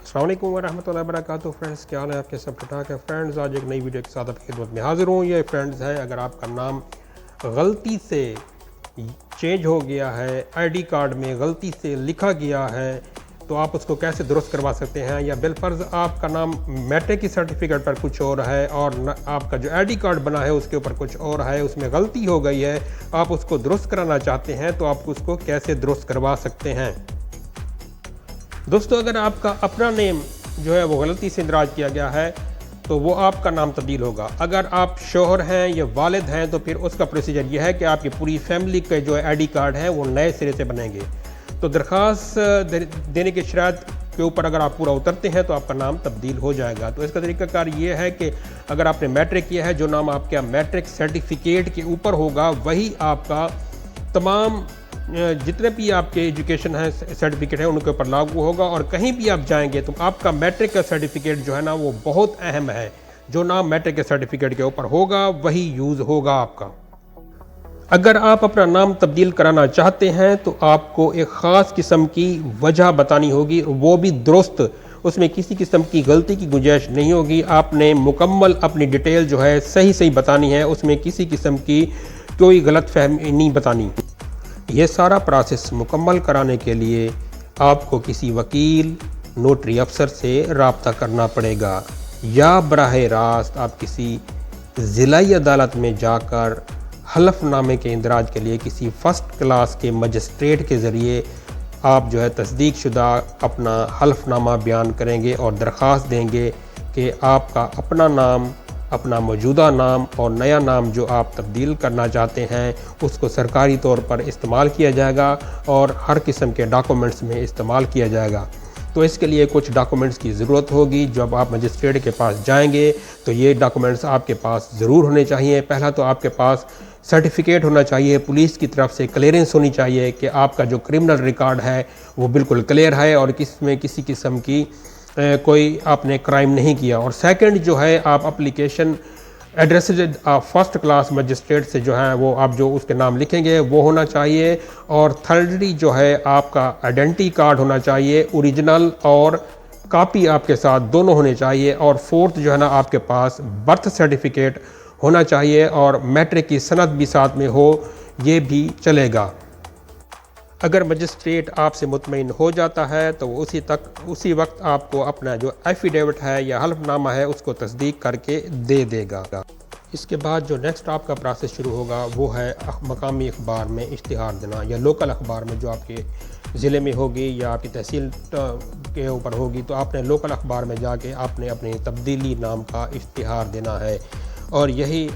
السلام علیکم ورحمۃ اللہ وبرکاتہ۔ فرینڈز کیا حال ہے آپ کے؟ سب ٹھیک ٹھاک ہے فرینڈز؟ آج ایک نئی ویڈیو کے ساتھ آپ کی خدمت میں حاضر ہوں۔ یہ فرینڈز ہے، اگر آپ کا نام غلطی سے چینج ہو گیا ہے، آئی ڈی کارڈ میں غلطی سے لکھا گیا ہے، تو آپ اس کو کیسے درست کروا سکتے ہیں؟ یا بالفرض آپ کا نام میٹرک کی سرٹیفکیٹ پر کچھ اور ہے اور آپ کا جو آئی ڈی کارڈ بنا ہے اس کے اوپر کچھ اور ہے، اس میں غلطی ہو گئی ہے، آپ اس کو درست کرانا چاہتے ہیں تو آپ اس کو کیسے درست کروا سکتے ہیں؟ دوستو، اگر آپ کا اپنا نیم جو ہے وہ غلطی سے اندراج کیا گیا ہے تو وہ آپ کا نام تبدیل ہوگا۔ اگر آپ شوہر ہیں یا والد ہیں تو پھر اس کا پروسیجر یہ ہے کہ آپ کی پوری فیملی کے جو آئی ڈی کارڈ ہے وہ نئے سرے سے بنیں گے۔ تو درخواست دینے کے شرائط کے اوپر اگر آپ پورا اترتے ہیں تو آپ کا نام تبدیل ہو جائے گا۔ تو اس کا طریقہ کار یہ ہے کہ اگر آپ نے میٹرک کیا ہے، جو نام آپ کا میٹرک سرٹیفکیٹ کے اوپر ہوگا وہی آپ کا تمام جتنے بھی آپ کے ایجوکیشن ہیں سرٹیفکیٹ ہیں ان کے اوپر لاگو ہوگا، اور کہیں بھی آپ جائیں گے تو آپ کا میٹرک کا سرٹیفکیٹ جو ہے نا وہ بہت اہم ہے۔ جو نام میٹرک کے سرٹیفکیٹ کے اوپر ہوگا وہی یوز ہوگا آپ کا۔ اگر آپ اپنا نام تبدیل کرانا چاہتے ہیں تو آپ کو ایک خاص قسم کی وجہ بتانی ہوگی، وہ بھی درست، اس میں کسی قسم کی غلطی کی گنجائش نہیں ہوگی۔ آپ نے مکمل اپنی ڈیٹیل جو ہے صحیح بتانی ہے، اس میں کسی قسم کی کوئی غلط فہمی نہیں بتانی۔ یہ سارا پروسیس مکمل کرانے کے لیے آپ کو کسی وکیل، نوٹری افسر سے رابطہ کرنا پڑے گا، یا براہ راست آپ کسی ضلعی عدالت میں جا کر حلف نامے کے اندراج کے لیے کسی فرسٹ کلاس کے مجسٹریٹ کے ذریعے آپ جو ہے تصدیق شدہ اپنا حلف نامہ بیان کریں گے اور درخواست دیں گے کہ آپ کا اپنا نام، اپنا موجودہ نام اور نیا نام جو آپ تبدیل کرنا چاہتے ہیں اس کو سرکاری طور پر استعمال کیا جائے گا اور ہر قسم کے ڈاکومنٹس میں استعمال کیا جائے گا۔ تو اس کے لیے کچھ ڈاکومنٹس کی ضرورت ہوگی۔ جب آپ مجسٹریٹ کے پاس جائیں گے تو یہ ڈاکومنٹس آپ کے پاس ضرور ہونے چاہیے۔ پہلا تو آپ کے پاس سرٹیفکیٹ ہونا چاہیے، پولیس کی طرف سے کلیئرنس ہونی چاہیے کہ آپ کا جو کرمنل ریکارڈ ہے وہ بالکل کلیئر ہے اور کسی قسم کی کوئی آپ نے کرائم نہیں کیا۔ اور سیکنڈ جو ہے، آپ application address first class magistrate سے جو ہے وہ آپ جو اس کے نام لکھیں گے وہ ہونا چاہیے۔ اور تھرڈلی جو ہے آپ کا آئیڈینٹی کارڈ ہونا چاہیے، اوریجنل اور کاپی آپ کے ساتھ دونوں ہونے چاہیے۔ اور فورتھ جو ہے نا آپ کے پاس برتھ سرٹیفکیٹ ہونا چاہیے اور میٹرک کی سند بھی ساتھ میں ہو، یہ بھی چلے گا۔ اگر مجسٹریٹ آپ سے مطمئن ہو جاتا ہے تو وہ اسی وقت آپ کو اپنا جو ایفیڈیوٹ ہے یا حلف نامہ ہے اس کو تصدیق کر کے دے دے گا۔ اس کے بعد جو نیکسٹ آپ کا پروسیس شروع ہوگا وہ ہے مقامی اخبار میں اشتہار دینا، یا لوکل اخبار میں جو آپ کے ضلع میں ہوگی یا آپ کی تحصیل کے اوپر ہوگی تو آپ نے لوکل اخبار میں جا کے آپ نے اپنی تبدیلی نام کا اشتہار دینا ہے۔ اور یہی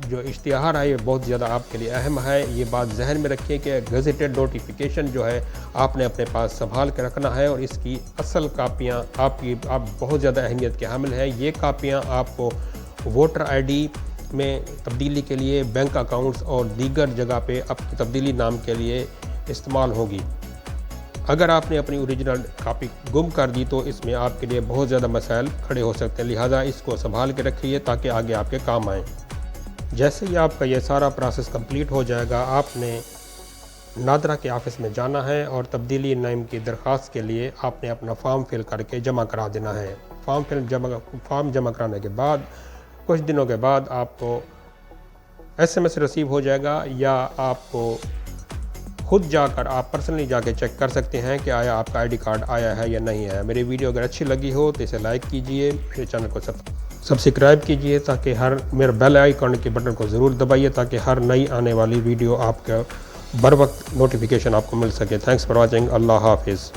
جو اشتہار ہے یہ بہت زیادہ آپ کے لیے اہم ہے۔ یہ بات ذہن میں رکھیں کہ گزٹڈ نوٹیفیکیشن جو ہے آپ نے اپنے پاس سنبھال کے رکھنا ہے، اور اس کی اصل کاپیاں آپ بہت زیادہ اہمیت کے حامل ہیں۔ یہ کاپیاں آپ کو ووٹر آئی ڈی میں تبدیلی کے لیے، بینک اکاؤنٹس اور دیگر جگہ پہ آپ کی تبدیلی نام کے لیے استعمال ہوگی۔ اگر آپ نے اپنی اوریجنل کاپی گم کر دی تو اس میں آپ کے لیے بہت زیادہ مسائل کھڑے ہو سکتے ہیں، لہٰذا اس کو سنبھال کے رکھیے تاکہ آگے آپ کے کام آئیں۔ جیسے ہی آپ کا یہ سارا پروسیس کمپلیٹ ہو جائے گا، آپ نے نادرا کے آفس میں جانا ہے اور تبدیلی نام کی درخواست کے لیے آپ نے اپنا فارم فل کر کے جمع کرا دینا ہے۔ فارم جمع کرانے کے بعد کچھ دنوں کے بعد آپ کو SMS ریسیو ہو جائے گا، یا آپ کو خود جا کر آپ پرسنلی جا کے چیک کر سکتے ہیں کہ آیا آپ کا آئی ڈی کارڈ آیا ہے یا نہیں ہے۔ میری ویڈیو اگر اچھی لگی ہو تو اسے لائک کیجئے، میرے چینل کو سبسکرائب کیجئے تاکہ میرے بیل آئیکن کے بٹن کو ضرور دبائیے تاکہ ہر نئی آنے والی ویڈیو آپ کا بر وقت نوٹیفیکیشن آپ کو مل سکے۔ Thanks for watching. اللہ حافظ۔